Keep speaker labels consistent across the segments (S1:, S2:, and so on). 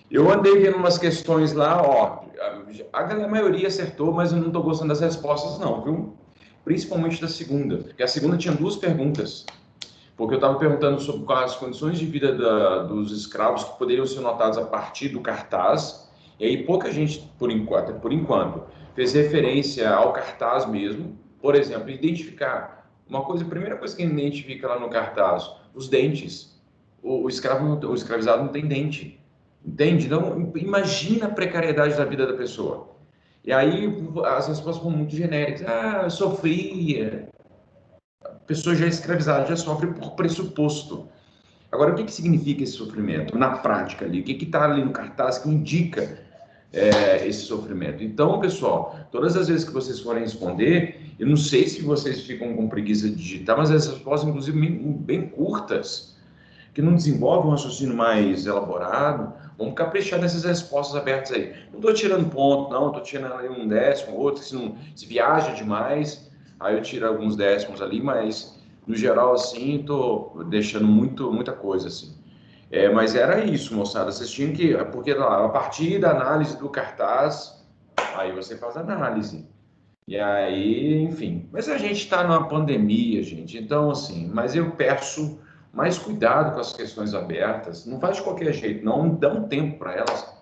S1: Eu andei vendo umas questões lá, ó, a maioria acertou, mas eu não estou gostando das respostas não, viu? Principalmente da segunda, porque a segunda tinha duas perguntas. Porque eu estava perguntando sobre quais as condições de vida dos escravos que poderiam ser notadas a partir do cartaz, e aí pouca gente, por enquanto, fez referência ao cartaz mesmo. Por exemplo, identificar uma coisa, a primeira coisa que a gente identifica lá no cartaz, os dentes. O escravo, o escravizado não tem dente, entende? Então, imagina a precariedade da vida da pessoa. E aí as respostas foram muito genéricas. Ah, eu sofria, pessoa já escravizada já sofre por pressuposto. Agora, o que significa esse sofrimento na prática ali? O que está ali no cartaz que indica esse sofrimento? Então, pessoal, todas as vezes que vocês forem responder, eu não sei se vocês ficam com preguiça de digitar, mas as respostas, inclusive, bem curtas, que não desenvolvem um raciocínio mais elaborado. Vamos caprichar nessas respostas abertas aí. Não estou tirando ponto, não, estou tirando ali um décimo, outro, se viaja demais, aí eu tiro alguns décimos ali, mas no geral, assim, estou deixando muita coisa, assim. Mas era isso, moçada, vocês tinham que, porque lá, a partir da análise do cartaz, aí você faz a análise. E aí, enfim. Mas a gente está numa pandemia, gente. Então, assim, mas eu peço mais cuidado com as questões abertas. Não faz de qualquer jeito, não dá um tempo para elas,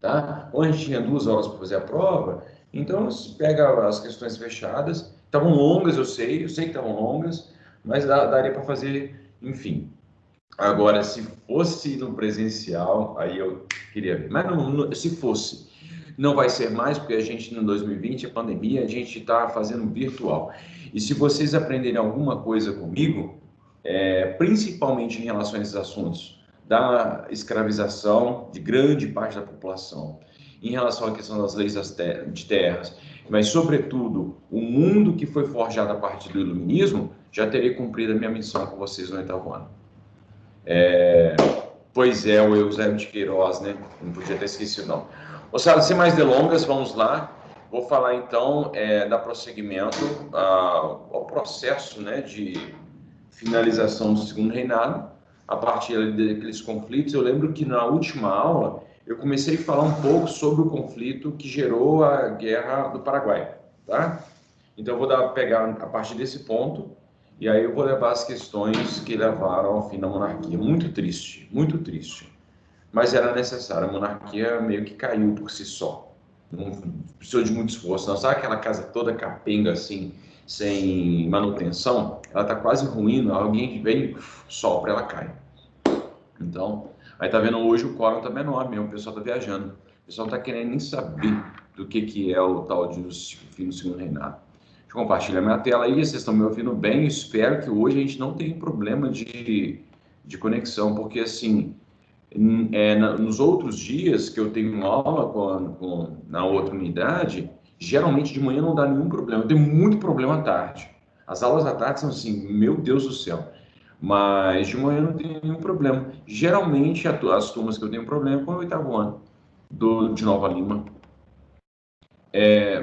S1: tá? Ou a gente tinha 2 horas para fazer a prova, então se pega as questões fechadas. Estavam longas, eu sei que estavam longas, mas daria para fazer, enfim. Agora, se fosse no presencial, aí eu queria ver. Mas se fosse, não vai ser mais, porque a gente no 2020, a pandemia, a gente está fazendo virtual. E se vocês aprenderem alguma coisa comigo, principalmente em relação a esses assuntos da escravização de grande parte da população, em relação à questão das leis de terras, mas, sobretudo, o mundo que foi forjado a partir do iluminismo, já terei cumprido a minha missão com vocês no 8º ano. Pois é, o Eusébio de Queiroz, né? Não podia ter esquecido, não. Moçada, sem mais delongas, vamos lá. Vou falar, então, dar prosseguimento ao processo, né, de finalização do Segundo Reinado, a partir daqueles conflitos. Eu lembro que na última aula eu comecei a falar um pouco sobre o conflito que gerou a Guerra do Paraguai, tá? Então eu vou pegar a partir desse ponto e aí eu vou levar as questões que levaram ao fim da monarquia. Muito triste, mas era necessário. A monarquia meio que caiu por si só. Não precisou de muito esforço. Não sabe aquela casa toda capenga assim, sem manutenção? Ela está quase ruindo, alguém vem, sopra, ela cai. Então, aí tá vendo hoje o quórum tá menor mesmo, o pessoal tá viajando. O pessoal não tá querendo nem saber do que é o tal de fim do Segundo Reinado. Deixa eu compartilhar minha tela aí, vocês estão me ouvindo bem. Espero que hoje a gente não tenha problema de conexão, porque assim, nos outros dias que eu tenho aula na outra unidade, geralmente de manhã não dá nenhum problema. Eu tenho muito problema à tarde. As aulas à tarde são assim, meu Deus do céu. Mas de manhã não tem nenhum problema. Geralmente as turmas que eu tenho problema com é o 8º ano de Nova Lima.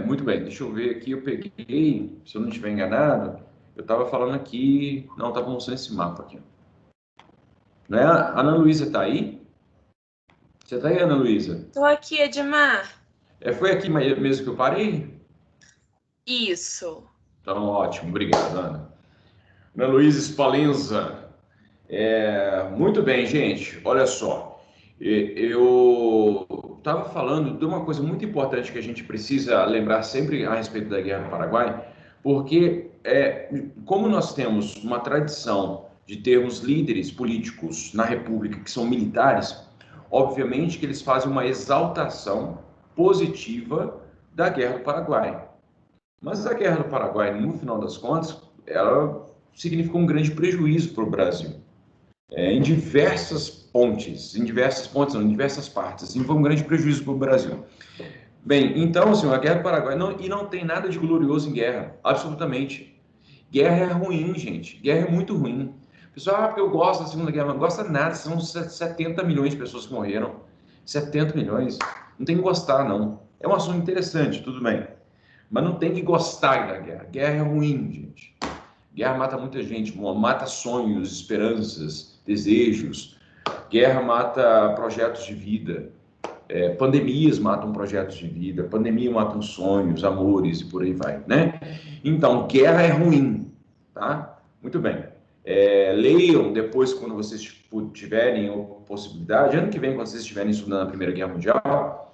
S1: Muito bem, deixa eu ver aqui, eu peguei, se eu não estiver enganado, eu estava falando aqui, não, estava mostrando esse mapa aqui. Né? A Ana Luísa está aí? Você está aí, Ana Luísa?
S2: Tô aqui, Edmar.
S1: Foi aqui mesmo que eu parei?
S2: Isso.
S1: Então, ótimo, obrigado, Ana. Ana Luísa Spalenza. Muito bem, gente, olha só. Eu estava falando de uma coisa muito importante que a gente precisa lembrar sempre a respeito da Guerra do Paraguai, porque como nós temos uma tradição de termos líderes políticos na República que são militares, obviamente que eles fazem uma exaltação positiva da Guerra do Paraguai. Mas a Guerra do Paraguai, no final das contas, ela significou um grande prejuízo para o Brasil. Em diversas pontes, em diversas partes. Assim, foi um grande prejuízo para o Brasil. Bem, então, assim, a Guerra do Paraguai não tem nada de glorioso em guerra, absolutamente. Guerra é ruim, gente. Guerra é muito ruim. Pessoal, porque eu gosto da Segunda Guerra, mas não gosta nada. São 70 milhões de pessoas que morreram. 70 milhões. Não tem que gostar, não. É um assunto interessante, tudo bem. Mas não tem que gostar da guerra. Guerra é ruim, gente. Guerra mata muita gente, mata sonhos, esperanças, desejos. Guerra mata projetos de vida, pandemias matam projetos de vida, pandemia matam sonhos, amores e por aí vai, né? Então, guerra é ruim, tá? Muito bem. Leiam depois, quando vocês tiverem possibilidade, ano que vem, quando vocês estiverem estudando a Primeira Guerra Mundial,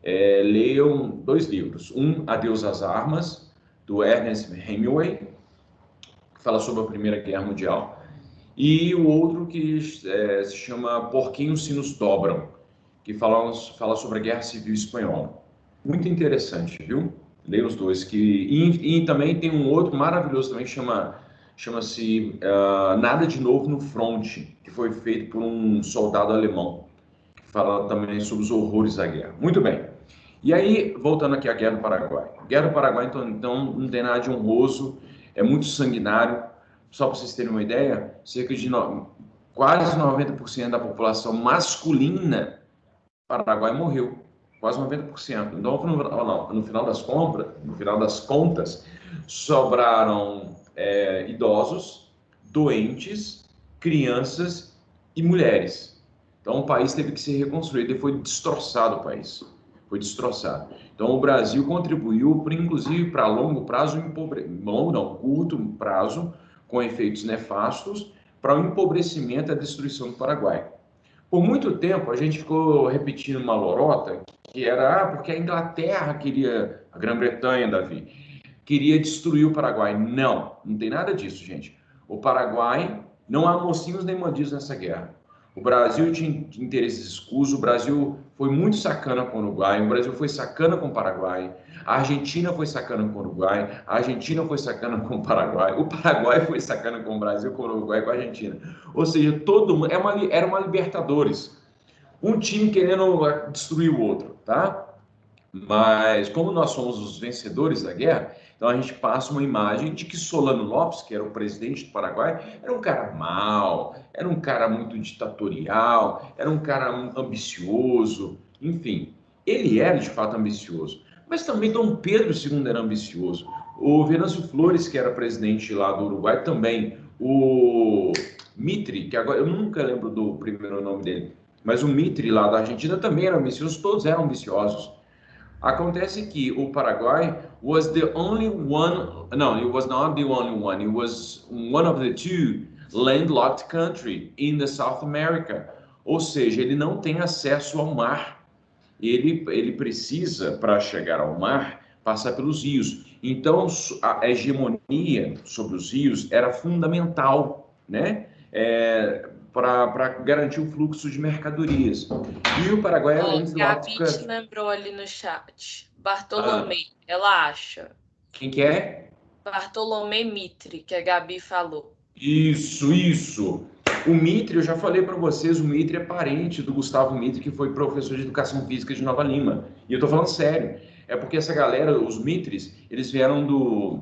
S1: leiam 2 livros. Um, Adeus às Armas, do Ernest Hemingway, que fala sobre a Primeira Guerra Mundial, e o outro que se chama Por Quem os Sinos Dobram, que fala sobre a Guerra Civil Espanhola. Muito interessante, viu? Leia os dois. E também tem um outro maravilhoso também que chama-se Nada de Novo no Fronte, que foi feito por um soldado alemão, que fala também sobre os horrores da guerra. Muito bem. E aí, voltando aqui à Guerra do Paraguai. Guerra do Paraguai, então não tem nada de honroso, é muito sanguinário. Só para vocês terem uma ideia, cerca de quase 90% da população masculina do Paraguai morreu. Quase 90%. Então, no final das contas, sobraram idosos, doentes, crianças e mulheres. Então, o país teve que ser reconstruído e foi destroçado o país. Foi destroçado. Então, o Brasil contribuiu, inclusive, para longo prazo, curto prazo, com efeitos nefastos, para o empobrecimento e a destruição do Paraguai. Por muito tempo, a gente ficou repetindo uma lorota, que era, porque a Inglaterra queria, a Grã-Bretanha, Davi, queria destruir o Paraguai. Não, não tem nada disso, gente. O Paraguai, não há mocinhos nem bandidos nessa guerra. O Brasil tinha interesses escusos, o Brasil foi muito sacana com o Uruguai, o Brasil foi sacana com o Paraguai, a Argentina foi sacana com o Uruguai, a Argentina foi sacana com o Paraguai foi sacana com o Brasil, com o Uruguai e com a Argentina. Ou seja, todo mundo, era uma Libertadores. Um time querendo destruir o outro, tá? Mas como nós somos os vencedores da guerra, então a gente passa uma imagem de que Solano Lopes, que era o presidente do Paraguai, era um cara mau, era um cara muito ditatorial, era um cara ambicioso, enfim. Ele era de fato ambicioso, mas também Dom Pedro II era ambicioso. O Venâncio Flores, que era presidente lá do Uruguai, também. O Mitre, que agora eu nunca lembro do primeiro nome dele, mas o Mitre lá da Argentina também era ambicioso, todos eram ambiciosos. Acontece que o Paraguai was the only one, no, it was not the only one, it was one of the two landlocked country in the South America. Ou seja, ele não tem acesso ao mar. Ele precisa, para chegar ao mar, passar pelos rios. Então, a hegemonia sobre os rios era fundamental, né? Para garantir o fluxo de mercadorias. E o Paraguai, além do
S2: Gabi te lembrou ali no chat. Bartolomé, ela acha.
S1: Quem que é?
S2: Bartolomé Mitre, que a Gabi falou.
S1: Isso. O Mitre, eu já falei para vocês, o Mitre é parente do Gustavo Mitre, que foi professor de Educação Física de Nova Lima. E eu tô falando sério. É porque essa galera, os Mitres, eles vieram do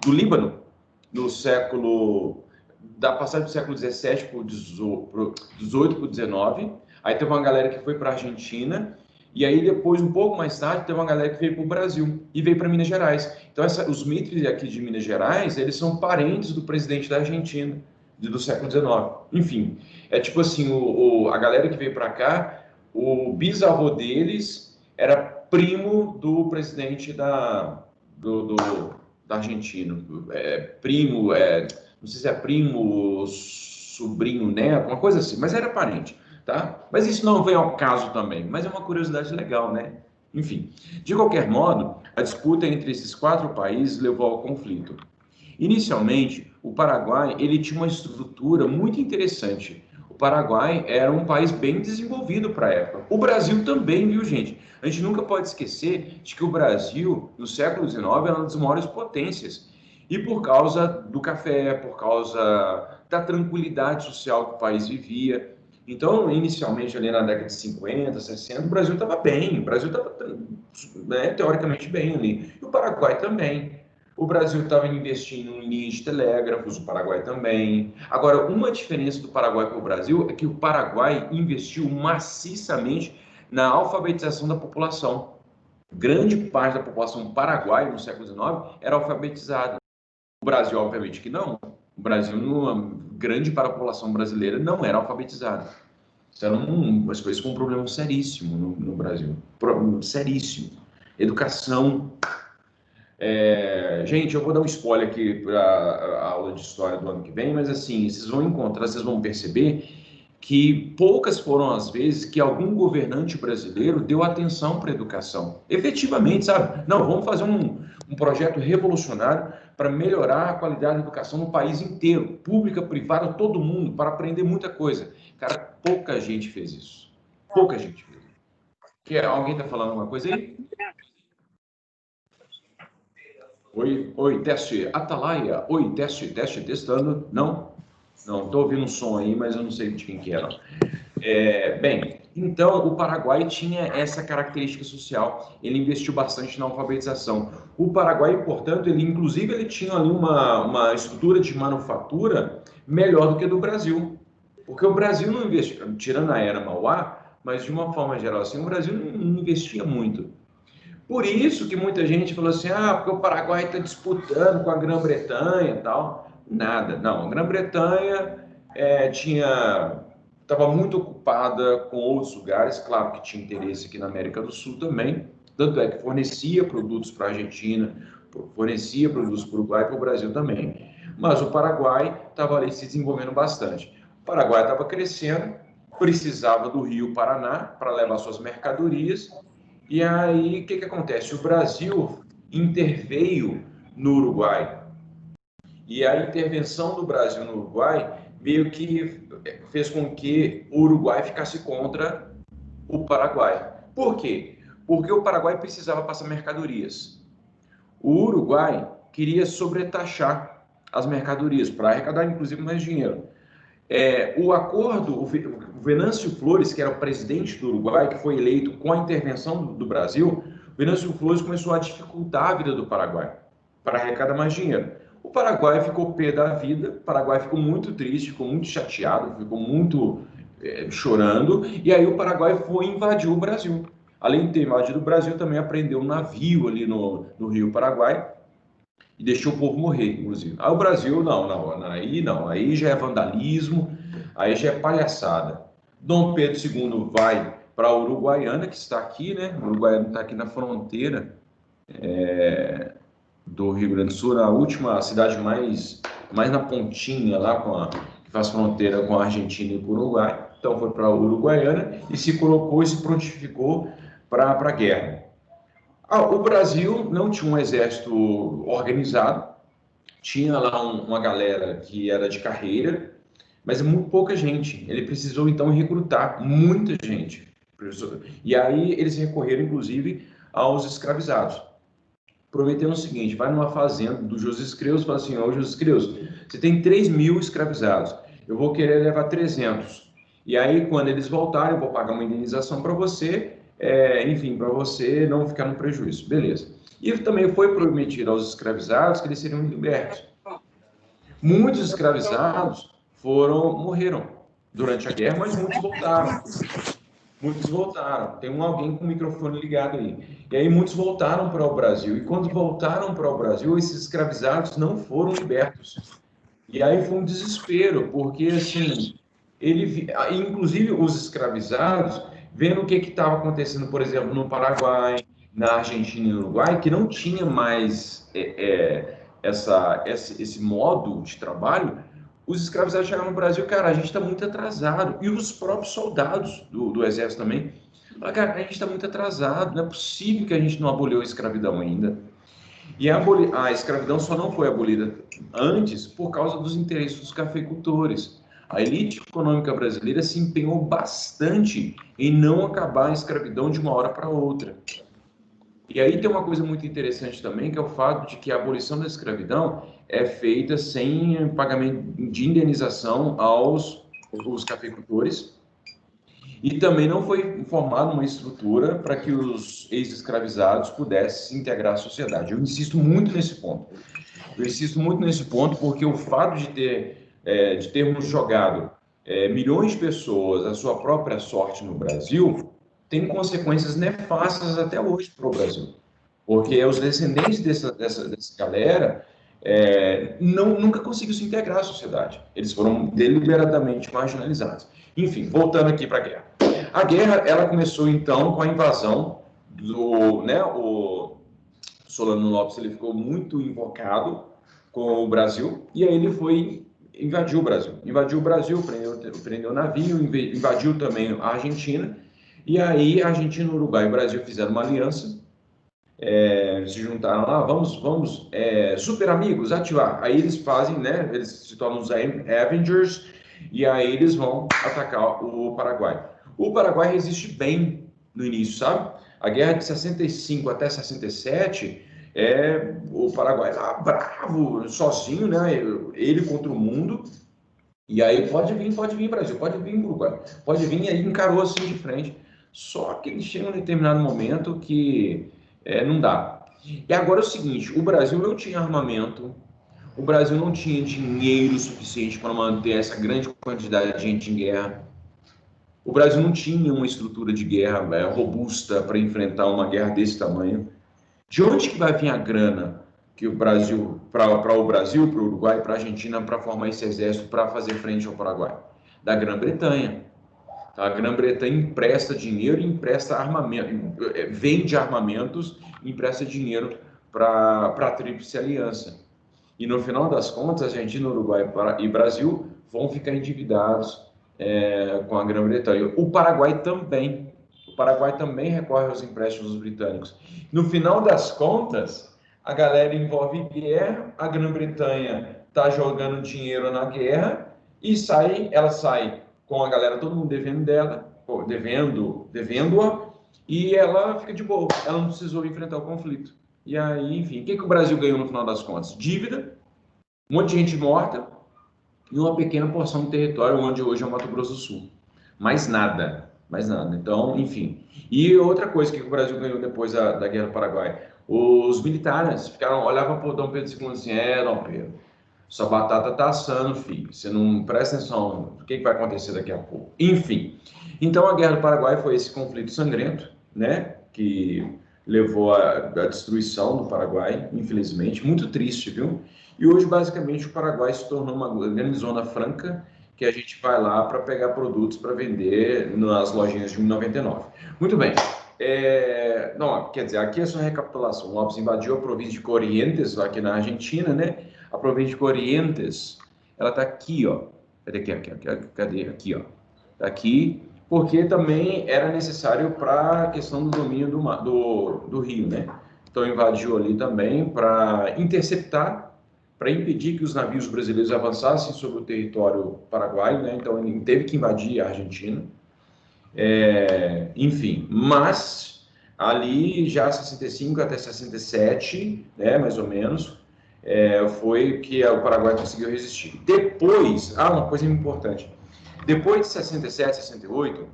S1: Líbano, no século, da passagem do século 17 para o 18 para o 19. Aí teve uma galera que foi para a Argentina, e aí depois, um pouco mais tarde, teve uma galera que veio para o Brasil e veio para Minas Gerais. Então, os Mitres aqui de Minas Gerais, eles são parentes do presidente da Argentina, do século 19. Enfim, é tipo assim, a galera que veio para cá, o bisavô deles era primo do presidente da Argentina. Primo, não sei se é primo, sobrinho, neto, uma coisa assim, mas era parente. Tá? Mas isso não vem ao caso também, mas é uma curiosidade legal, né? Enfim, de qualquer modo, a disputa entre esses 4 países levou ao conflito. Inicialmente, o Paraguai ele tinha uma estrutura muito interessante. O Paraguai era um país bem desenvolvido para a época. O Brasil também, viu, gente? A gente nunca pode esquecer de que o Brasil, no século XIX, era uma das maiores potências. E por causa do café, por causa da tranquilidade social que o país vivia. Então, inicialmente, ali na década de 50, 60, o Brasil estava bem, o Brasil estava, né, teoricamente bem ali, e o Paraguai também. O Brasil estava investindo em linhas de telégrafos, o Paraguai também. Agora, uma diferença do Paraguai para o Brasil é que o Paraguai investiu maciçamente na alfabetização da população. Grande parte da população paraguaia no século XIX era alfabetizada. O Brasil, obviamente que não. O Brasil, grande parte da população brasileira não era alfabetizada. Isso era umas coisas com um problema seríssimo no Brasil. Seríssimo. Educação. Gente, eu vou dar um spoiler aqui para a aula de história do ano que vem, mas assim, vocês vão perceber que poucas foram as vezes que algum governante brasileiro deu atenção para a educação. Efetivamente, sabe? Não, vamos fazer um projeto revolucionário para melhorar a qualidade da educação no país inteiro, pública, privada, todo mundo, para aprender muita coisa. Cara, pouca gente fez isso. Pouca gente fez isso. Alguém está falando alguma coisa aí? Oi, teste. Atalaia. Oi, teste, testando. Não? Não, estou ouvindo um som aí, mas eu não sei de quem que era. Bem, então o Paraguai tinha essa característica social, ele investiu bastante na alfabetização. O Paraguai, portanto, inclusive ele tinha ali uma estrutura de manufatura melhor do que a do Brasil, porque o Brasil não investia, tirando a era Mauá, mas de uma forma geral assim, o Brasil não investia muito. Por isso que muita gente falou assim, porque o Paraguai está disputando com a Grã-Bretanha e tal. Nada, não, a Grã-Bretanha estava muito ocupada com outros lugares, claro que tinha interesse aqui na América do Sul também, tanto é que fornecia produtos para a Argentina, fornecia produtos para o Uruguai e para o Brasil também. Mas o Paraguai estava ali se desenvolvendo bastante. O Paraguai estava crescendo, precisava do Rio Paraná para levar suas mercadorias, e aí o que acontece? O Brasil interveio no Uruguai, e a intervenção do Brasil no Uruguai meio que fez com que o Uruguai ficasse contra o Paraguai. Por quê? Porque o Paraguai precisava passar mercadorias. O Uruguai queria sobretaxar as mercadorias para arrecadar, inclusive, mais dinheiro. O acordo, o Venâncio Flores, que era o presidente do Uruguai, que foi eleito com a intervenção do Brasil, o Venâncio Flores começou a dificultar a vida do Paraguai para arrecadar mais dinheiro. O Paraguai ficou pé da vida, o Paraguai ficou muito triste, ficou muito chateado, ficou muito chorando, e aí o Paraguai foi invadir o Brasil. Além de ter invadido o Brasil, também apreendeu um navio ali no Rio Paraguai e deixou o povo morrer, inclusive. Aí o Brasil, aí já é vandalismo, aí já é palhaçada. Dom Pedro II vai para a Uruguaiana, que está aqui, né? O Uruguaiana está aqui na fronteira do Rio Grande do Sul, a última cidade mais na pontinha, lá que faz fronteira com a Argentina e com o Uruguai. Então foi para a Uruguaiana e se colocou e se prontificou para a guerra. O Brasil não tinha um exército organizado, tinha lá uma galera que era de carreira, mas muito pouca gente. Ele precisou, então, recrutar muita gente. E aí eles recorreram, inclusive, aos escravizados, prometendo o seguinte: vai numa fazenda do José Creus e fala assim, José Creus, você tem 3.000 escravizados, eu vou querer levar 300. E aí, quando eles voltarem, eu vou pagar uma indenização para você, enfim, para você não ficar no prejuízo. Beleza. E também foi prometido aos escravizados que eles seriam libertos. Muitos escravizados morreram durante a guerra, mas muitos voltaram. Muitos voltaram. Tem alguém com o microfone ligado aí. E aí muitos voltaram para o Brasil. E quando voltaram para o Brasil, esses escravizados não foram libertos. E aí foi um desespero, porque assim, inclusive os escravizados, vendo o que estava acontecendo, por exemplo, no Paraguai, na Argentina e no Uruguai, que não tinha mais esse modo de trabalho, os escravizados chegaram no Brasil, cara, a gente está muito atrasado. E os próprios soldados do exército também, cara, a gente está muito atrasado, não é possível que a gente não aboliu a escravidão ainda. E a escravidão só não foi abolida antes por causa dos interesses dos cafeicultores. A elite econômica brasileira se empenhou bastante em não acabar a escravidão de uma hora para outra. E aí tem uma coisa muito interessante também, que é o fato de que a abolição da escravidão é feita sem pagamento de indenização aos cafeicultores, e também não foi formada uma estrutura para que os ex-escravizados pudessem se integrar à sociedade. Eu insisto muito nesse ponto. Porque o fato de termos jogado milhões de pessoas a sua própria sorte no Brasil tem consequências nefastas até hoje para o Brasil. Porque os descendentes dessa galera nunca conseguiu se integrar à sociedade. Eles foram deliberadamente marginalizados. Enfim, voltando aqui para a guerra. A guerra, ela começou então com a invasão o Solano Lopes, ele ficou muito invocado com o Brasil, e aí ele foi invadiu o Brasil, prendeu o navio, invadiu também a Argentina, e aí a Argentina, o Uruguai e o Brasil fizeram uma aliança, se juntaram lá, vamos super amigos, ativar. Aí eles fazem, né, eles se tornam os Avengers, e aí eles vão atacar o Paraguai. O Paraguai resiste bem no início, sabe? A guerra de 65 até 67, o Paraguai lá bravo, sozinho, né? Ele contra o mundo. E aí pode vir Brasil, pode vir Uruguai, pode vir, e aí encarou assim de frente. Só que ele chega um determinado momento que não dá. E agora é o seguinte, o Brasil não tinha armamento, o Brasil não tinha dinheiro suficiente para manter essa grande quantidade de gente em guerra. O Brasil não tinha uma estrutura de guerra robusta para enfrentar uma guerra desse tamanho. De onde que vai vir a grana que o Brasil, para o Brasil, para o Uruguai, para a Argentina, para formar esse exército, para fazer frente ao Paraguai? Da Grã-Bretanha. A Grã-Bretanha empresta dinheiro e empresta armamento, vende armamentos e empresta dinheiro para a Tríplice Aliança. E no final das contas, Argentina, Uruguai e Brasil vão ficar endividados com a Grã-Bretanha. O Paraguai também. O Paraguai também recorre aos empréstimos dos britânicos. No final das contas, a galera envolve guerra, a Grã-Bretanha está jogando dinheiro na guerra e ela sai com a galera, todo mundo devendo dela, devendo-a, e ela fica de boa. Ela não precisou enfrentar o conflito. E aí, enfim, o que o Brasil ganhou no final das contas? Dívida, um monte de gente morta e uma pequena porção de território onde hoje é o Mato Grosso do Sul. Mais nada. Então, enfim. E outra coisa que o Brasil ganhou depois da Guerra do Paraguai, os militares olhavam para o Dom Pedro II assim, Dom Pedro, sua batata tá assando, filho, você não presta atenção, o que vai acontecer daqui a pouco? Enfim, então a Guerra do Paraguai foi esse conflito sangrento, né, que levou à destruição do Paraguai, infelizmente, muito triste, viu? E hoje, basicamente, o Paraguai se tornou uma grande zona franca, que a gente vai lá para pegar produtos para vender nas lojinhas de 1,99. Muito bem. Não, quer dizer, aqui é só uma recapitulação. O Lopes invadiu a província de Corrientes, aqui na Argentina, né? A província de Corrientes, ela está aqui, ó. Cadê? Aqui, ó. Está aqui, porque também era necessário para a questão do domínio do rio, né? Então invadiu ali também para interceptar, para impedir que os navios brasileiros avançassem sobre o território paraguaio, né? Então ele teve que invadir a Argentina. Enfim, mas ali já 65 até 67, né, mais ou menos, foi que o Paraguai conseguiu resistir. Depois, uma coisa importante, depois de 67, 68,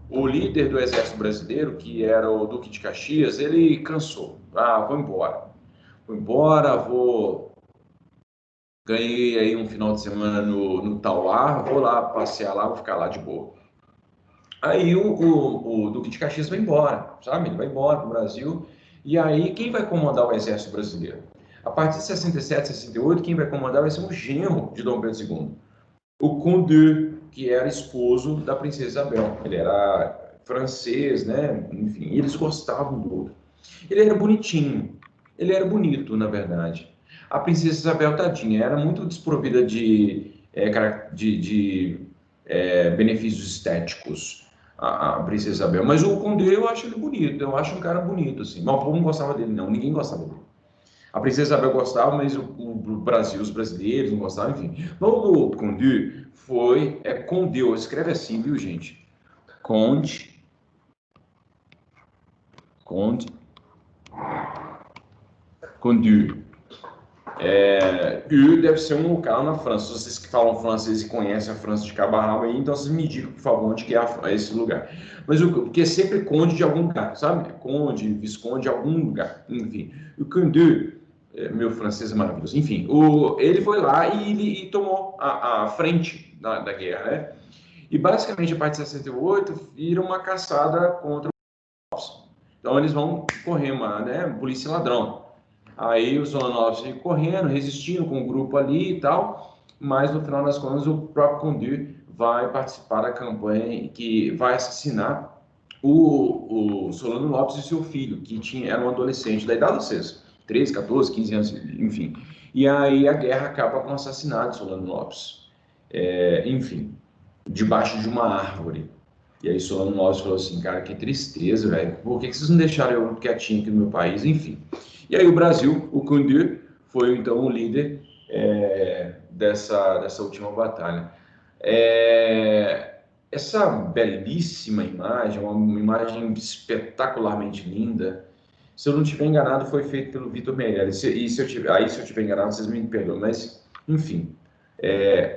S1: o líder do exército brasileiro, que era o Duque de Caxias, ele cansou. Vou embora, ganhei aí um final de semana no Tauá, vou lá passear lá, vou ficar lá de boa. Aí o Duque de Caxias vai embora, sabe? Ele vai embora para o Brasil. E aí, quem vai comandar o exército brasileiro? A partir de 67, 68, quem vai comandar vai ser um genro de Dom Pedro II. O Condé, que era esposo da princesa Isabel. Ele era francês, né? Enfim, eles gostavam do outro. Ele era bonitinho. Ele era bonito, na verdade. A princesa Isabel, tadinha, era muito desprovida de benefícios estéticos, a princesa Isabel. Mas o Condé, eu acho ele bonito, eu acho um cara bonito, assim. Mas o povo não gostava dele, não. Ninguém gostava dele. A princesa Isabel gostava, mas o Brasil, os brasileiros não gostavam, enfim. Mas o Condé foi... Condé, escreve assim, viu, gente? Condé. Deve ser um local na França. Vocês que falam francês e conhecem a França de cabo a rabo aí, então vocês me digam, por favor, onde que é esse lugar. Mas porque é sempre conde de algum lugar, sabe? Conde, visconde de algum lugar. Enfim, o Condé, meu francês é maravilhoso. Enfim, ele foi lá e tomou a frente da guerra, né? E basicamente, a partir de 68, vira uma caçada contra os. Então eles vão correr, polícia e ladrão. Aí os Solano Lopes ficam correndo, resistindo com o grupo ali e tal, mas no final das contas o próprio Condé vai participar da campanha que vai assassinar o Solano Lopes e seu filho, que era um adolescente da idade de vocês, 13, 14, 15 anos, enfim. E aí a guerra acaba com o assassinato de Solano Lopes. Enfim, debaixo de uma árvore. E aí Solano Lopes falou assim, cara, que tristeza, velho. Por que vocês não deixaram eu quietinho aqui no meu país? Enfim. E aí o Brasil, o Condé, foi então o líder dessa última batalha. Essa belíssima imagem, uma imagem espetacularmente linda, se eu não estiver enganado, foi feito pelo Vitor Meirelles. E se eu tiver enganado, vocês me perdoam. Mas, enfim,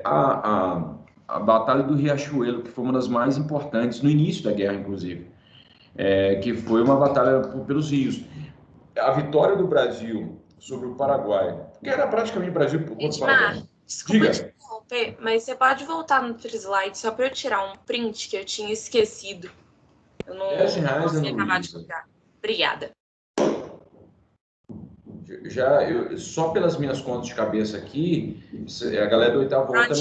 S1: a Batalha do Riachuelo, que foi uma das mais importantes no início da guerra, inclusive, que foi uma batalha pelos rios. A vitória do Brasil sobre o Paraguai, que era praticamente Brasil contra o Paraguai.
S2: Desculpa te interromper, mas você pode voltar no outro slide só para eu tirar um print que eu tinha esquecido. Eu não consegui acabar de pegar. Obrigada.
S1: Só pelas minhas contas de cabeça aqui, a galera do oitavo ano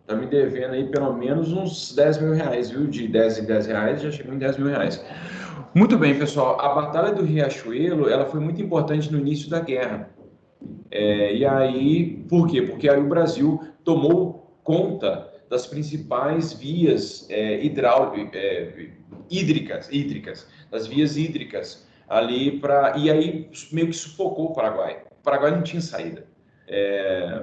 S1: tá me devendo aí pelo menos uns 10 mil reais, viu? De 10 em 10 reais, já chegou em 10 mil reais. Muito bem, pessoal. A Batalha do Riachuelo, ela foi muito importante no início da guerra. E aí, por quê? Porque aí o Brasil tomou conta das principais vias hídricas, das vias hídricas ali e aí meio que sufocou o Paraguai. O Paraguai não tinha saída.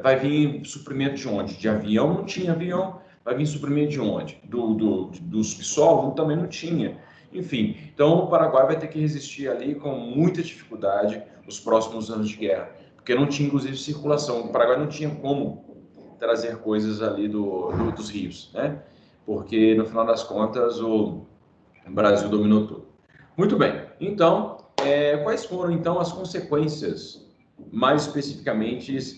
S1: Vai vir suprimento de onde? De avião? Não tinha avião. Vai vir suprimento de onde? Do subsolo? Também não tinha. Enfim, então o Paraguai vai ter que resistir ali com muita dificuldade os próximos anos de guerra, porque não tinha, inclusive, circulação. O Paraguai não tinha como trazer coisas ali dos rios, né? Porque, no final das contas, o Brasil dominou tudo. Muito bem. Então, quais foram, então, as consequências, mais especificamente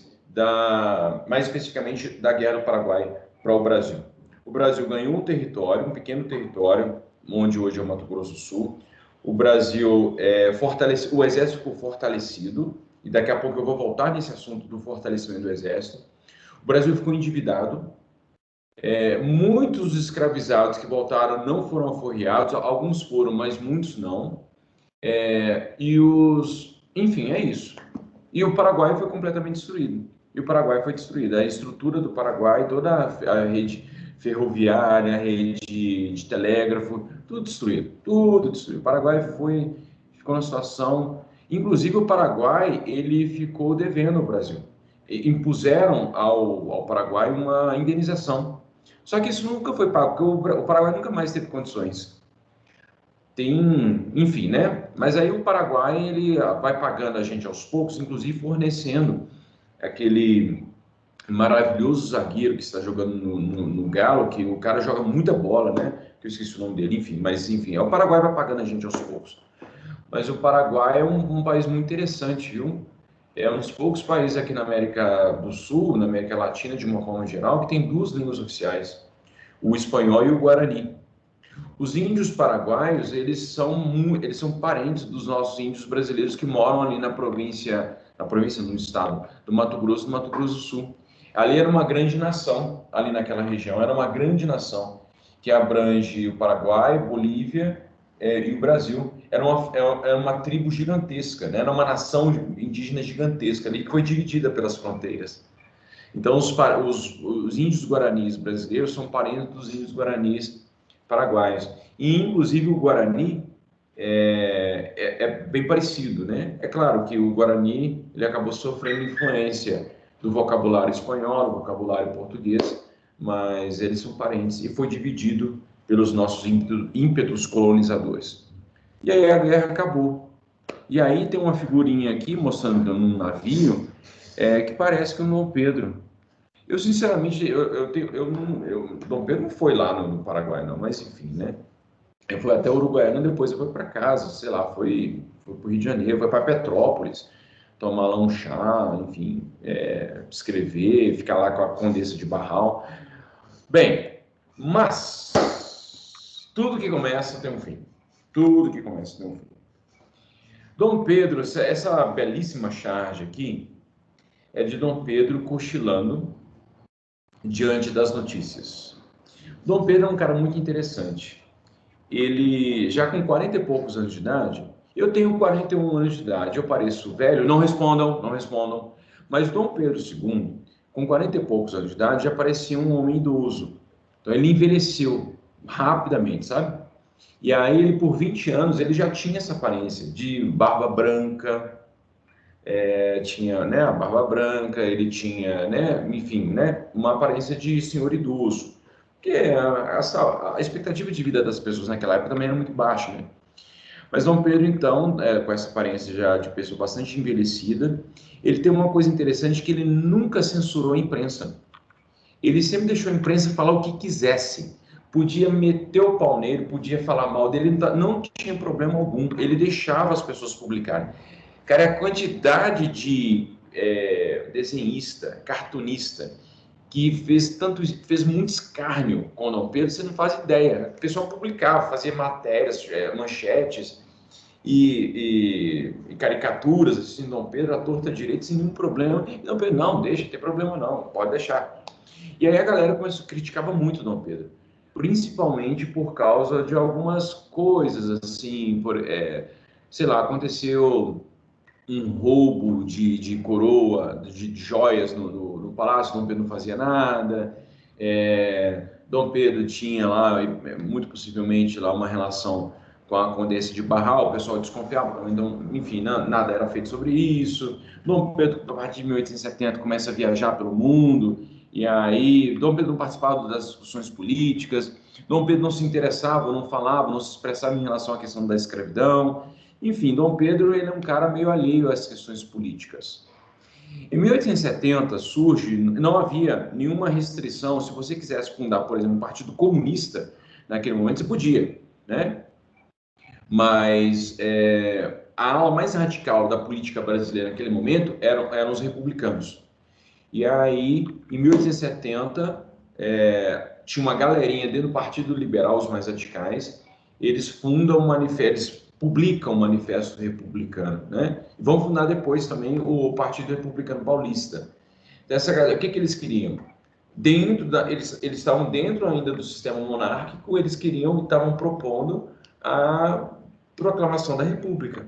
S1: da Guerra do Paraguai para o Brasil? O Brasil ganhou um pequeno território, onde hoje é o Mato Grosso do Sul. O Brasil o exército ficou fortalecido, e daqui a pouco eu vou voltar nesse assunto do fortalecimento do exército. O Brasil ficou endividado. Muitos escravizados que voltaram não foram alforriados, alguns foram, mas muitos não. Enfim, é isso. E o Paraguai foi completamente destruído. A estrutura do Paraguai, toda a rede ferroviária, a rede de telégrafo, tudo destruído. Tudo destruído. O Paraguai ficou numa situação... Inclusive, o Paraguai, ele ficou devendo ao Brasil. Impuseram ao Paraguai uma indenização. Só que isso nunca foi pago, porque o Paraguai nunca mais teve condições. Enfim, né? Mas aí o Paraguai, ele vai pagando a gente aos poucos, inclusive fornecendo aquele maravilhoso zagueiro que está jogando no Galo, que o cara joga muita bola, né? Que eu esqueci o nome dele, enfim. Mas, enfim, o Paraguai vai pagando a gente aos poucos. Mas o Paraguai é um país muito interessante, viu? É um dos poucos países aqui na América do Sul, na América Latina, de uma forma geral, que tem duas línguas oficiais, o espanhol e o guarani. Os índios paraguaios, eles são parentes dos nossos índios brasileiros que moram ali no estado do Mato Grosso do Sul. Ali era uma grande nação, ali naquela região, era uma grande nação que abrange o Paraguai, Bolívia e o Brasil. Era uma tribo gigantesca, né? Era uma nação indígena gigantesca ali que foi dividida pelas fronteiras. Então, os índios guaranis brasileiros são parentes dos índios guaranis paraguaios. E, inclusive, o Guarani é bem parecido, né? É claro que o Guarani ele acabou sofrendo influência do vocabulário espanhol, do vocabulário português, mas eles são parentes e foi dividido pelos nossos ímpetos colonizadores. E aí a guerra acabou. E aí tem uma figurinha aqui mostrando um navio que parece que o Dom Pedro. Eu, sinceramente, Dom Pedro não foi lá no Paraguai, não, mas enfim, né? Ele foi até Uruguaiana, depois foi para casa, sei lá, foi para o Rio de Janeiro, foi para Petrópolis, tomar lá um chá, enfim, escrever, ficar lá com a Condessa de Barral. Bem, mas tudo que começa tem um fim. Tudo que começa tem um fim. Dom Pedro, essa belíssima charge aqui é de Dom Pedro cochilando diante das notícias. Dom Pedro é um cara muito interessante. Ele, já com 40 e poucos anos de idade, eu tenho 41 anos de idade, eu pareço velho, não respondam, não respondam, mas Dom Pedro II, com 40 e poucos anos de idade, já parecia um homem idoso. Então ele envelheceu rapidamente, sabe? E aí ele, por 20 anos, ele já tinha essa aparência de barba branca, tinha, né, a barba branca, ele tinha, né, enfim, né, uma aparência de senhor idoso. Porque a expectativa de vida das pessoas naquela época também era muito baixa, né? Mas Dom Pedro, então, com essa aparência já de pessoa bastante envelhecida, ele tem uma coisa interessante que ele nunca censurou a imprensa. Ele sempre deixou a imprensa falar o que quisesse. Podia meter o pau nele, podia falar mal dele, não tinha problema algum. Ele deixava as pessoas publicarem. Cara, a quantidade de desenhista, cartunista, que fez muito escárnio com o Dom Pedro, você não faz ideia. O pessoal publicava, fazia matérias, manchetes e caricaturas assim, Dom Pedro, à torta direita, sem nenhum problema. E Dom Pedro, não, deixa, não tem problema não, pode deixar. E aí a galera criticava muito o Dom Pedro, principalmente por causa de algumas coisas, assim, sei lá, aconteceu um roubo de coroa, de joias no palácio, Dom Pedro não fazia nada, Dom Pedro tinha lá, muito possivelmente, lá uma relação com a Condessa de Barral, o pessoal desconfiava, então, enfim, nada era feito sobre isso. Dom Pedro, a partir de 1870, começa a viajar pelo mundo, e aí Dom Pedro não participava das discussões políticas, Dom Pedro não se interessava, não falava, não se expressava em relação à questão da escravidão. Enfim, Dom Pedro ele é um cara meio alheio às questões políticas. Em 1870 surge, não havia nenhuma restrição, se você quisesse fundar, por exemplo, um partido comunista, naquele momento você podia, né? Mas a ala mais radical da política brasileira naquele momento eram os republicanos. E aí, em 1870, tinha uma galerinha dentro do Partido Liberal, os mais radicais, eles fundam um manifesto, eles publicam um manifesto republicano, né? E vão fundar depois também o Partido Republicano Paulista. Dessa galera, o que eles queriam? Eles estavam dentro ainda do sistema monárquico, eles estavam propondo a proclamação da República.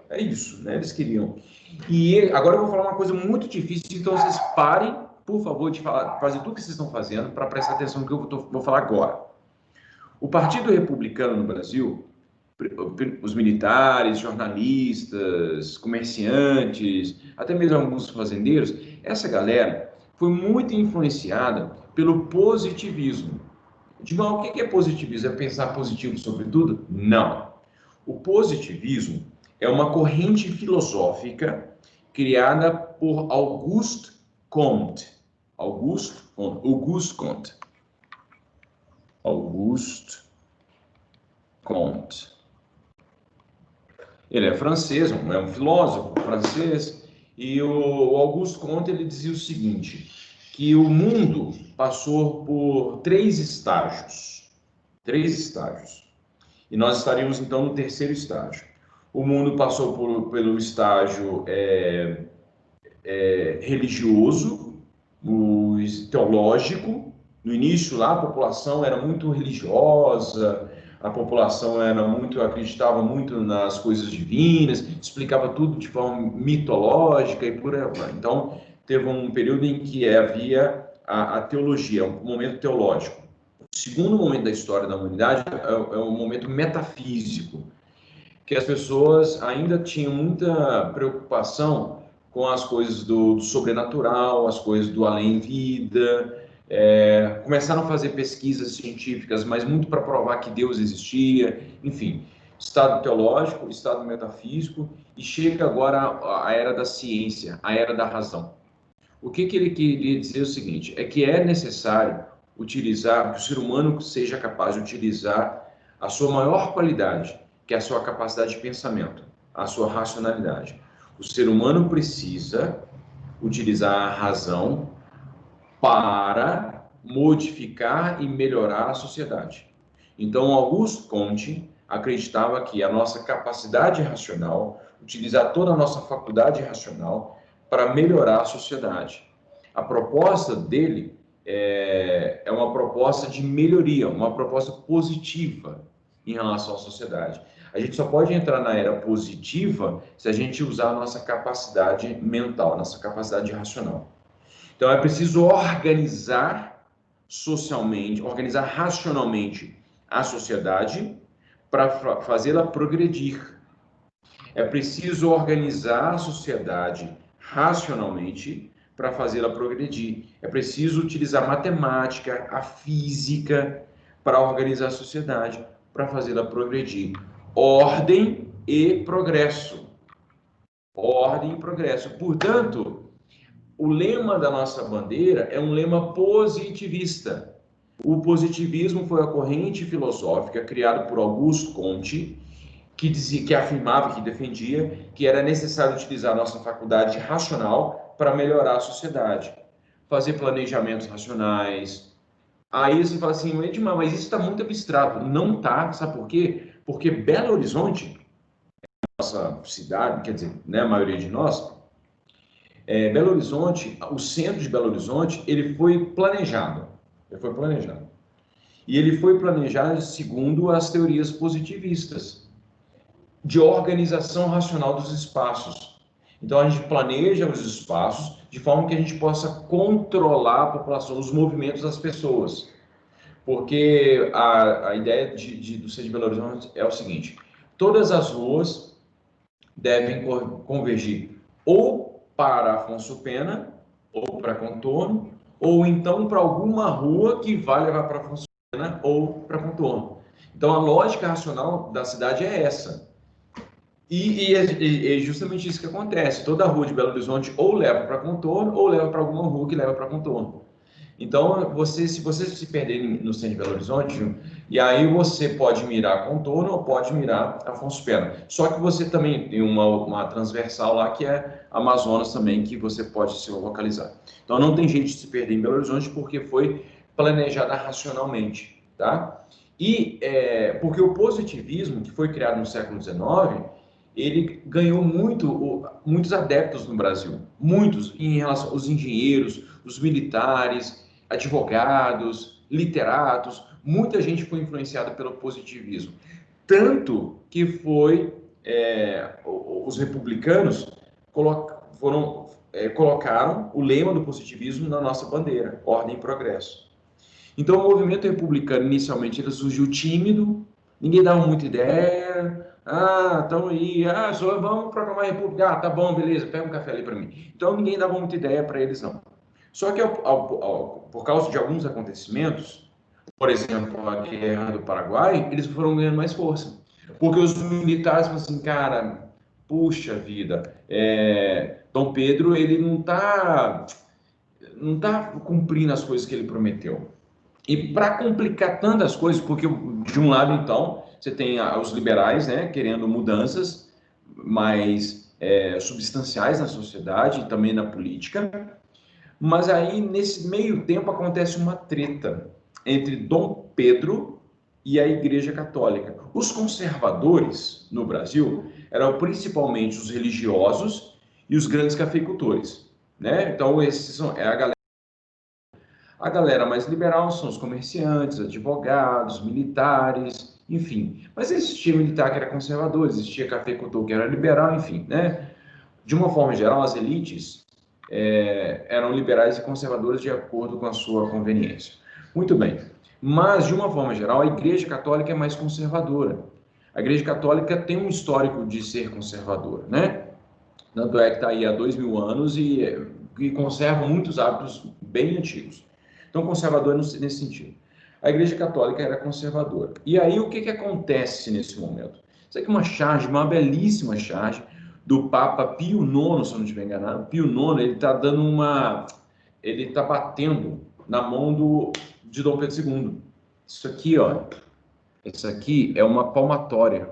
S1: É isso, né? Eles queriam. E agora eu vou falar uma coisa muito difícil, então vocês parem, por favor, de fazer tudo que vocês estão fazendo para prestar atenção no que eu vou falar agora. O Partido Republicano no Brasil, os militares, jornalistas, comerciantes, até mesmo alguns fazendeiros, essa galera foi muito influenciada pelo positivismo. Digam, o que é positivismo? É pensar positivo sobre tudo? Não. O positivismo é uma corrente filosófica criada por Auguste Comte. Auguste Comte. Ele é francês, é um filósofo francês, e o Auguste Comte ele dizia o seguinte, que o mundo passou por três estágios, e nós estaríamos então no terceiro estágio. O mundo passou pelo estágio religioso, o teológico. No início lá a população era muito religiosa, a população acreditava muito nas coisas divinas, explicava tudo de forma mitológica e por aí vai. Então teve um período em que havia a teologia, um momento teológico. O segundo momento da história da humanidade é um momento metafísico, que as pessoas ainda tinham muita preocupação com as coisas do sobrenatural, as coisas do além-vida, começaram a fazer pesquisas científicas, mas muito para provar que Deus existia, enfim, estado teológico, estado metafísico, e chega agora a era da ciência, a era da razão. O que ele queria dizer é o seguinte, é que é necessário utilizar, que o ser humano seja capaz de utilizar a sua maior qualidade, que é a sua capacidade de pensamento, a sua racionalidade. O ser humano precisa utilizar a razão para modificar e melhorar a sociedade. Então, Auguste Comte acreditava que a nossa capacidade racional utilizar toda a nossa faculdade racional para melhorar a sociedade. A proposta dele é uma proposta de melhoria, uma proposta positiva em relação à sociedade. A gente só pode entrar na era positiva se a gente usar a nossa capacidade mental, nossa capacidade racional. Então, é preciso organizar socialmente, organizar racionalmente a sociedade para fazê-la progredir. É preciso organizar a sociedade racionalmente para fazê-la progredir. É preciso utilizar a matemática, a física para organizar a sociedade, para fazê-la progredir. Ordem e progresso. Ordem e progresso. Portanto, o lema da nossa bandeira é um lema positivista. O positivismo foi a corrente filosófica criada por Auguste Comte, que afirmava, que defendia que era necessário utilizar a nossa faculdade racional para melhorar a sociedade, fazer planejamentos racionais. Aí você fala assim, Edmar, mas isso está muito abstrato. Não está, sabe por quê? Porque Belo Horizonte, nossa cidade, quer dizer, né, a maioria de nós, Belo Horizonte, o centro de Belo Horizonte, ele foi planejado. E ele foi planejado segundo as teorias positivistas de organização racional dos espaços. Então, a gente planeja os espaços de forma que a gente possa controlar a população, os movimentos das pessoas. Porque a ideia do centro de Belo Horizonte é o seguinte: todas as ruas devem convergir ou para Afonso Pena, ou para Contorno, ou então para alguma rua que vai levar para Afonso Pena ou para Contorno. Então, a lógica racional da cidade é essa. E é justamente isso que acontece. Toda rua de Belo Horizonte ou leva para Contorno, ou leva para alguma rua que leva para Contorno. Então, se você se perder no centro de Belo Horizonte, e aí você pode mirar Contorno ou pode mirar Afonso Pena. Só que você também tem uma transversal lá que é Amazonas também, que você pode se localizar. Então, não tem jeito de se perder em Belo Horizonte porque foi planejada racionalmente, tá? E porque o positivismo, que foi criado no século XIX, ele ganhou muitos adeptos no Brasil, muitos em relação aos engenheiros, os militares, advogados, literatos, muita gente foi influenciada pelo positivismo. Tanto que os republicanos colocaram o lema do positivismo na nossa bandeira, ordem e progresso. Então, o movimento republicano, inicialmente, ele surgiu tímido, ninguém dava muita ideia. Estão aí, vamos proclamar a república. Tá bom, beleza, pega um café ali para mim. Então, ninguém dava muita ideia para eles, não. Só que, por causa de alguns acontecimentos, por exemplo, a Guerra do Paraguai, eles foram ganhando mais força. Porque os militares falaram assim, cara, puxa vida, Dom Pedro, ele não tá cumprindo as coisas que ele prometeu. E para complicar tantas coisas, porque de um lado, então, você tem os liberais, né, querendo mudanças mais substanciais na sociedade e também na política, mas aí, nesse meio tempo, acontece uma treta entre Dom Pedro e a Igreja Católica. Os conservadores no Brasil eram principalmente os religiosos e os grandes cafeicultores, né? Então, esses são a galera mais liberal são os comerciantes, advogados, militares, enfim. Mas existia militar que era conservador, existia cafeicultor que era liberal, enfim, né? De uma forma geral, as elites eram liberais e conservadores de acordo com a sua conveniência. Muito bem. Mas, de uma forma geral, a Igreja Católica é mais conservadora. A Igreja Católica tem um histórico de ser conservadora, né? Tanto é que está aí há 2000 anos e conserva muitos hábitos bem antigos. Então, conservador nesse sentido. A Igreja Católica era conservadora. E aí, o que acontece nesse momento? Isso aqui é uma belíssima charge do Papa Pio IX, se eu não estiver enganado. Pio IX, ele está batendo na mão de Dom Pedro II. Isso aqui, ó, isso aqui é uma palmatória.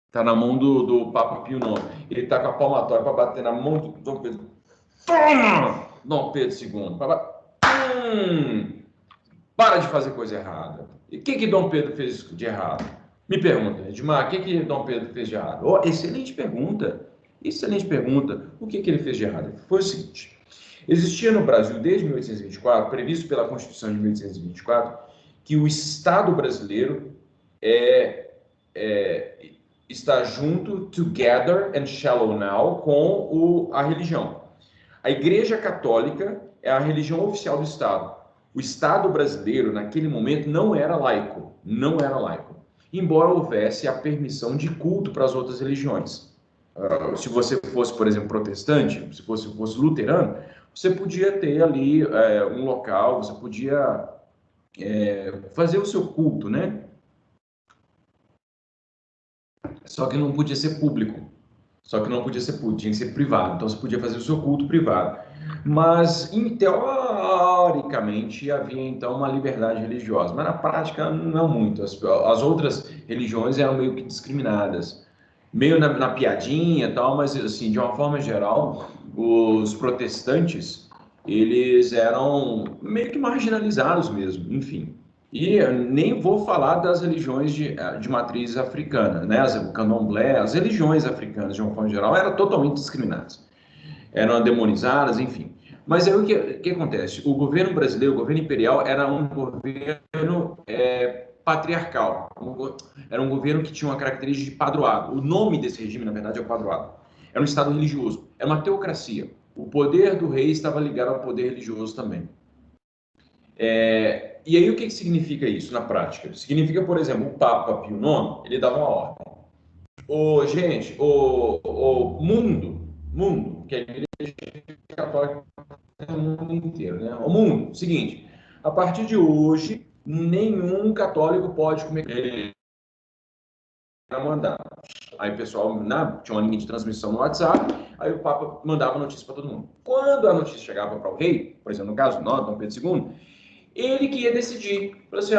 S1: Está na mão do Papa Pio IX. Ele está com a palmatória para bater na mão do Dom Pedro. Toma! Dom Pedro II. Para de fazer coisa errada. E o que Dom Pedro fez de errado? Me pergunta, Edmar, o que Dom Pedro fez de errado? Oh, excelente pergunta. Excelente pergunta. O que ele fez de errado? Foi o seguinte: existia no Brasil, desde 1824, previsto pela Constituição de 1824, que o Estado brasileiro está junto, together and shallow now, com a religião. A Igreja Católica é a religião oficial do Estado. O Estado brasileiro, naquele momento, não era laico. Não era laico. Embora houvesse a permissão de culto para as outras religiões. Se você fosse, por exemplo, protestante, se fosse luterano, você podia ter ali um local, você podia fazer o seu culto, né? Só que não podia ser público. Tinha que ser privado. Então você podia fazer o seu culto privado. Mas, teoricamente, havia então uma liberdade religiosa. Mas na prática, não muito. As outras religiões eram meio que discriminadas. Meio na piadinha e tal, mas, assim, de uma forma geral, os protestantes, eles eram meio que marginalizados mesmo, enfim. E nem vou falar das religiões de matriz africana, né? O candomblé, as religiões africanas, de uma forma geral, eram totalmente discriminadas. Eram demonizadas, enfim. Mas aí o que acontece? O governo brasileiro, o governo imperial, era um governo patriarcal. Era um governo que tinha uma característica de padroado. O nome desse regime, na verdade, é o padroado. Era um estado religioso. Era uma teocracia. O poder do rei estava ligado ao poder religioso também. E aí o que significa isso na prática? Significa, por exemplo, o Papa Pio IX, ele dava uma ordem. Gente, o mundo, que é a Igreja Católica no mundo inteiro, né? O mundo, seguinte, a partir de hoje, nenhum católico pode comer mandar. Aí o pessoal tinha uma linha de transmissão no WhatsApp, aí o Papa mandava notícia para todo mundo. Quando a notícia chegava para o rei, por exemplo, no caso de Dom Pedro II, ele que ia decidir. Falou assim,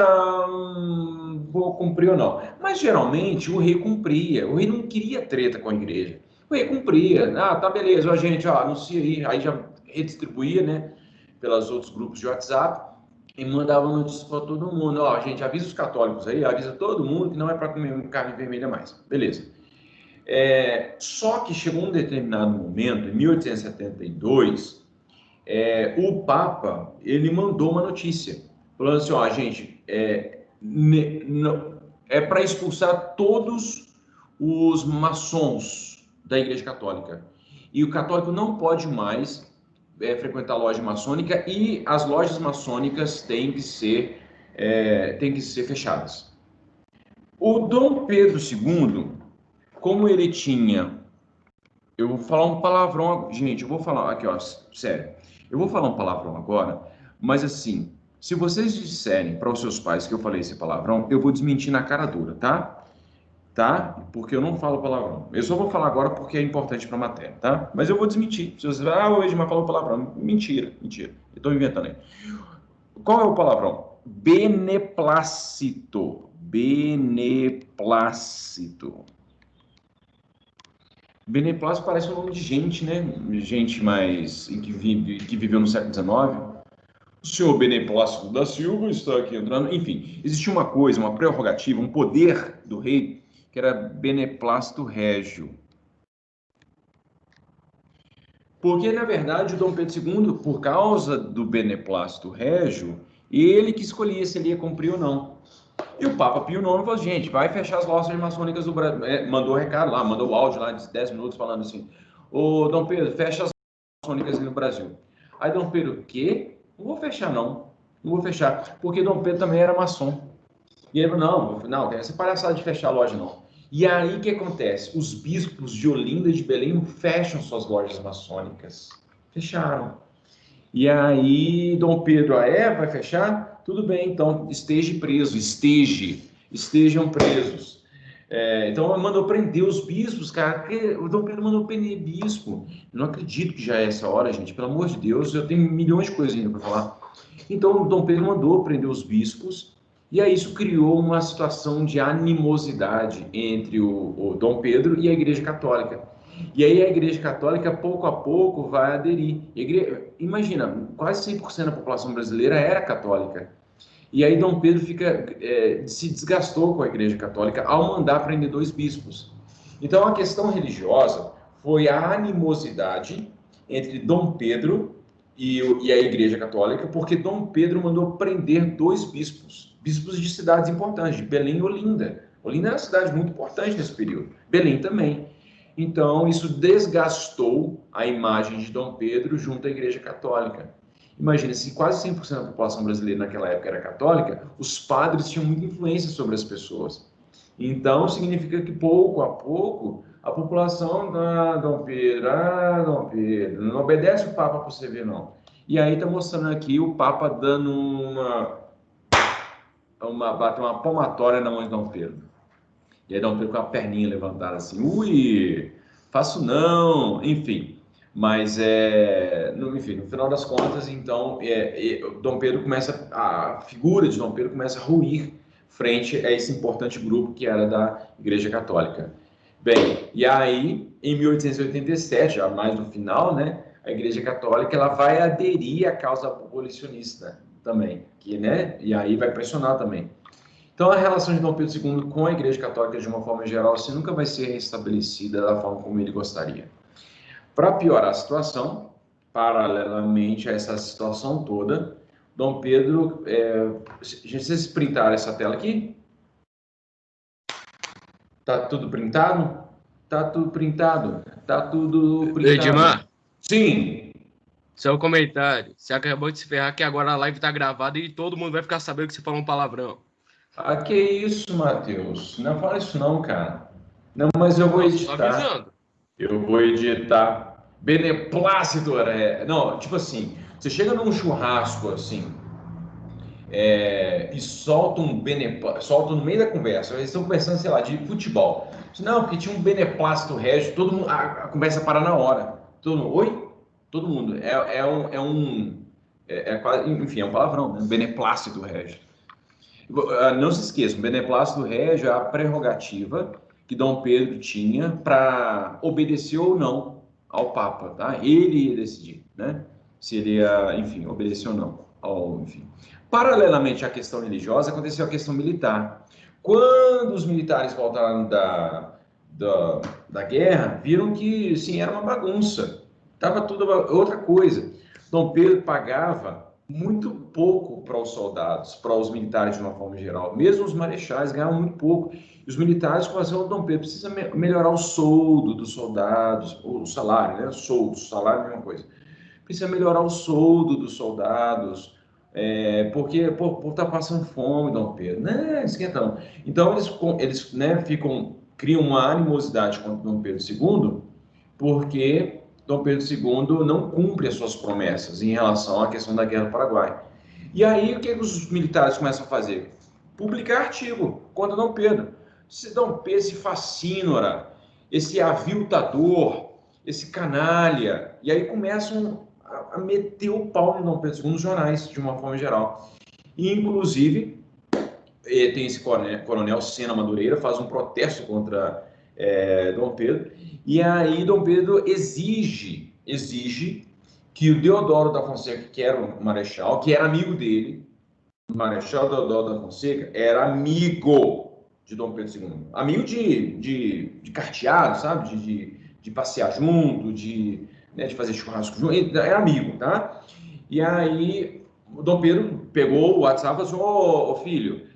S1: vou cumprir ou não. Mas geralmente o rei cumpria. O rei não queria treta com a igreja. O rei cumpria. Tá beleza, a gente anuncia aí. Aí já redistribuía, né, pelos outros grupos de WhatsApp e mandava notícias para todo mundo. A gente avisa os católicos aí, avisa todo mundo que não é para comer carne vermelha mais. Beleza. Só que chegou um determinado momento, em 1872, o Papa, ele mandou uma notícia, falando assim, gente, é para expulsar todos os maçons da Igreja Católica. E o católico não pode mais frequentar a loja maçônica e as lojas maçônicas têm que ser fechadas. O Dom Pedro II, como ele tinha... Eu vou falar um palavrão... Gente, eu vou falar... Aqui, ó, sério. Eu vou falar um palavrão agora, mas assim, se vocês disserem para os seus pais que eu falei esse palavrão, eu vou desmentir na cara dura, tá? Porque eu não falo palavrão. Eu só vou falar agora porque é importante para a matéria, tá? Mas eu vou desmentir. Se você o Edmar falou palavrão. Mentira. Eu estou inventando aí. Qual é o palavrão? Beneplácito. Beneplácito parece um nome de gente, né? Gente mais que viveu no século XIX. O senhor Beneplácito da Silva está aqui entrando. Enfim, existia uma coisa, uma prerrogativa, um poder do rei, que era Beneplácito Régio. Porque, na verdade, o Dom Pedro II, por causa do Beneplácito Régio, ele que escolhia se ele ia cumprir ou não. E o Papa Pio IX falou, gente, vai fechar as lojas maçônicas do Brasil. Mandou recado lá, mandou o áudio lá de 10 minutos falando assim, ô Dom Pedro, fecha as maçônicas no Brasil. Aí Dom Pedro, o quê? Não vou fechar não vou fechar, porque Dom Pedro também era maçom. E ele falou, não, tem essa palhaçada de fechar a loja não. E aí o que acontece? Os bispos de Olinda e de Belém fecham suas lojas maçônicas. Fecharam. E aí Dom Pedro, vai fechar? Tudo bem, então estejam presos. Então mandou prender os bispos, cara. O Dom Pedro mandou prender bispo. Eu não acredito que já é essa hora, gente. Pelo amor de Deus, eu tenho milhões de coisas ainda para falar. Então o Dom Pedro mandou prender os bispos. E aí isso criou uma situação de animosidade entre o Dom Pedro e a Igreja Católica. E aí a Igreja Católica, pouco a pouco, vai aderir. Imagina, quase 100% da população brasileira era católica. E aí Dom Pedro se desgastou com a Igreja Católica ao mandar prender 2 bispos. Então a questão religiosa foi a animosidade entre Dom Pedro e a Igreja Católica, porque Dom Pedro mandou prender 2 bispos de cidades importantes, de Belém e Olinda. Olinda é uma cidade muito importante nesse período, Belém também. Então, isso desgastou a imagem de Dom Pedro junto à Igreja Católica. Imagina, se quase 100% da população brasileira naquela época era católica, os padres tinham muita influência sobre as pessoas. Então, significa que pouco a pouco a população, Dom Pedro, não obedece o Papa para você ver, não. E aí está mostrando aqui o Papa dando bater uma palmatória na mão de Dom Pedro. E aí Dom Pedro com a perninha levantada assim, ui, faço não, enfim. Mas, enfim, no final das contas, então, Dom Pedro a figura de Dom Pedro começa a ruir frente a esse importante grupo que era da Igreja Católica. Bem, e aí, em 1887, já mais no final, né, a Igreja Católica ela vai aderir à causa abolicionista também, e aí vai pressionar também. Então, a relação de Dom Pedro II com a Igreja Católica, de uma forma geral, assim, nunca vai ser restabelecida da forma como ele gostaria. Para piorar a situação, paralelamente a essa situação toda, Dom Pedro... vocês printaram essa tela aqui? Tá tudo printado? Tá tudo printado. Tá tudo printado.
S3: Edmar?
S1: Sim.
S3: Seu comentário. Você acabou de se ferrar que agora a live tá gravada e todo mundo vai ficar sabendo que você falou um palavrão.
S1: Ah, que isso, Matheus? Não fala isso não, cara. Não, mas eu vou editar.
S3: Tô avisando.
S1: Eu vou editar. Beneplácito, não, tipo assim, você chega num churrasco assim, e solta solta no meio da conversa, eles estão conversando, sei lá, de futebol. Não, porque tinha um beneplácito régio, todo mundo, a conversa para na hora. Todo mundo, oi? Todo mundo. Enfim, é um palavrão, né? Beneplácito régio. Não se esqueçam, o beneplácito régio é a prerrogativa que Dom Pedro tinha para obedecer ou não ao Papa, tá? Ele ia decidir, né? Se ele ia, enfim, obedecer ou não. Enfim. Paralelamente à questão religiosa, aconteceu a questão militar. Quando os militares voltaram da guerra, viram que, sim, era uma bagunça. Tava tudo outra coisa. Dom Pedro pagava muito pouco para os soldados, para os militares de uma forma geral. Mesmo os marechais ganhavam muito pouco. E os militares falaram, Dom Pedro, precisa melhorar o soldo dos soldados, o salário, né? Salário é a mesma coisa. Precisa melhorar o soldo dos soldados, porque por estar passando fome, Dom Pedro. Não, esquenta não. Então, eles criam uma animosidade contra Dom Pedro II, porque Dom Pedro II não cumpre as suas promessas em relação à questão da Guerra do Paraguai. E aí, o que os militares começam a fazer? Publicar artigo contra Dom Pedro. Esse Dom Pedro, esse facínora, esse aviltador, esse canalha. E aí começam a meter o pau no Dom Pedro II nos jornais, de uma forma geral. E, inclusive, tem esse coronel Sena Madureira, faz um protesto contra Dom Pedro, e aí Dom Pedro exige que o Deodoro da Fonseca, que era o marechal, que era amigo dele, o marechal Deodoro da Fonseca, era amigo de Dom Pedro II, amigo de carteado, sabe, de passear junto, de fazer churrasco junto, era amigo, tá? E aí o Dom Pedro pegou o WhatsApp e falou, ô filho,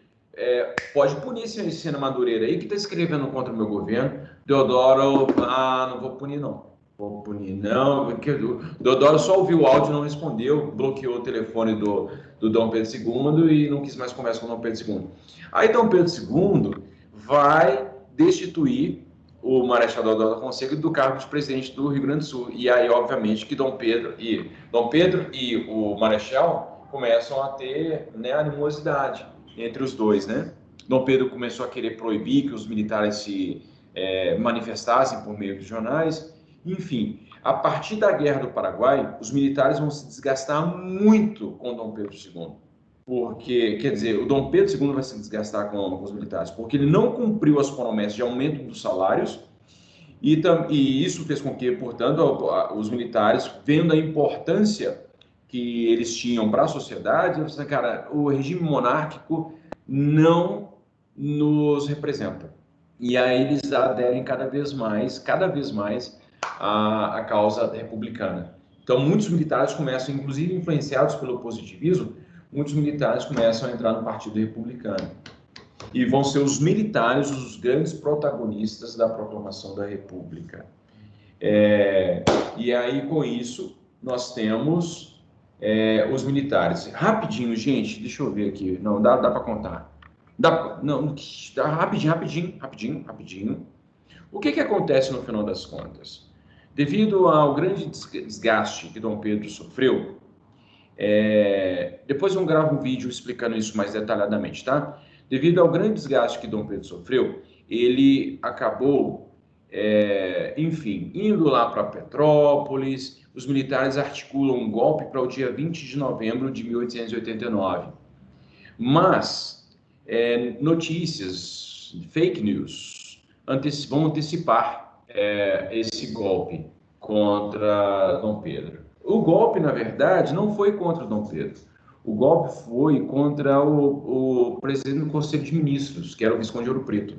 S1: pode punir esse Sena Madureira aí que está escrevendo contra o meu governo. Deodoro, não vou punir não. Vou punir não, porque Deodoro só ouviu o áudio e não respondeu, bloqueou o telefone do Dom Pedro II e não quis mais conversa com o Dom Pedro II. Aí Dom Pedro II vai destituir o Marechal Deodoro da Fonseca do cargo de presidente do Rio Grande do Sul. E aí, obviamente, que Dom Pedro e o Marechal começam a ter animosidade entre os dois, né? Dom Pedro começou a querer proibir que os militares se manifestassem por meio dos jornais. Enfim, a partir da Guerra do Paraguai, os militares vão se desgastar muito com Dom Pedro II. Porque, quer dizer, o Dom Pedro II vai se desgastar com os militares, porque ele não cumpriu as promessas de aumento dos salários, e isso fez com que, portanto, os militares, vendo a importância que eles tinham para a sociedade, eu falei, cara, o regime monárquico não nos representa. E aí eles aderem cada vez mais à causa republicana. Então, muitos militares começam, inclusive influenciados pelo positivismo, muitos militares começam a entrar no Partido Republicano. E vão ser os militares os grandes protagonistas da proclamação da República. E aí, com isso, nós temos os militares. Rapidinho, gente, deixa eu ver aqui. Não, dá para contar. Rapidinho. O que acontece no final das contas? Devido ao grande desgaste que Dom Pedro sofreu, depois eu gravo um vídeo explicando isso mais detalhadamente, tá? Devido ao grande desgaste que Dom Pedro sofreu, ele acabou, enfim, indo lá para Petrópolis. Os militares articulam um golpe para o dia 20 de novembro de 1889. Mas notícias, fake news, vão antecipar esse golpe contra Dom Pedro. O golpe, na verdade, não foi contra Dom Pedro. O golpe foi contra o presidente do Conselho de Ministros, que era o Visconde de Ouro Preto.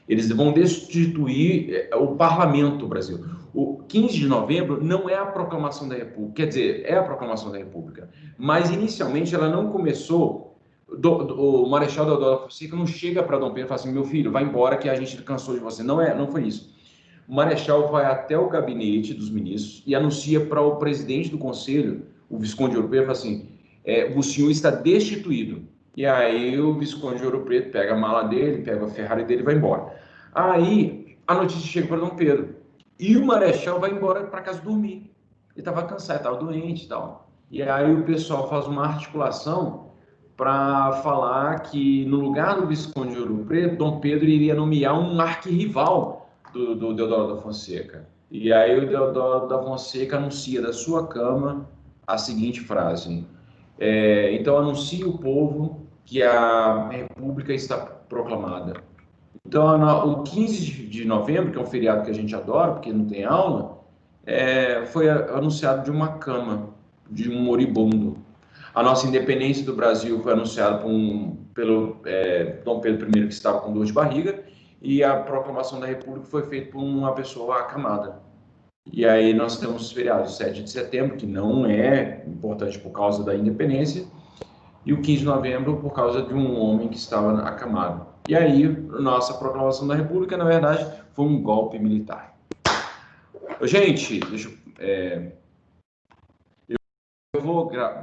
S1: Eles vão destituir o parlamento do Brasil. O 15 de novembro não é a proclamação da República, quer dizer, é a proclamação da República, mas inicialmente ela não começou. O Marechal Deodoro da Fonseca não chega para Dom Pedro e fala assim: meu filho, vai embora que a gente cansou de você. Não foi isso. O Marechal vai até o gabinete dos ministros e anuncia para o presidente do conselho, o Visconde de Ouro Preto, fala assim: o senhor está destituído. E aí o Visconde de Ouro Preto pega a mala dele, pega a Ferrari dele e vai embora. Aí a notícia chega para Dom Pedro. E o Marechal vai embora para casa dormir. Ele estava cansado, estava doente e tal. E aí o pessoal faz uma articulação para falar que no lugar do Visconde de Ouro Preto, Dom Pedro iria nomear um arquirrival do Deodoro da Fonseca. E aí o Deodoro da Fonseca anuncia da sua cama a seguinte frase: então anuncie o povo que a República está proclamada. Então, o 15 de novembro, que é um feriado que a gente adora, porque não tem aula, foi anunciado de uma cama, de um moribundo. A nossa independência do Brasil foi anunciada pelo Dom Pedro I, que estava com dor de barriga, e a proclamação da República foi feita por uma pessoa acamada. E aí nós temos os feriados, 7 de setembro, que não é importante por causa da independência, e o 15 de novembro por causa de um homem que estava acamado. E aí, nossa proclamação da República, na verdade, foi um golpe militar. Gente, eu vou gravar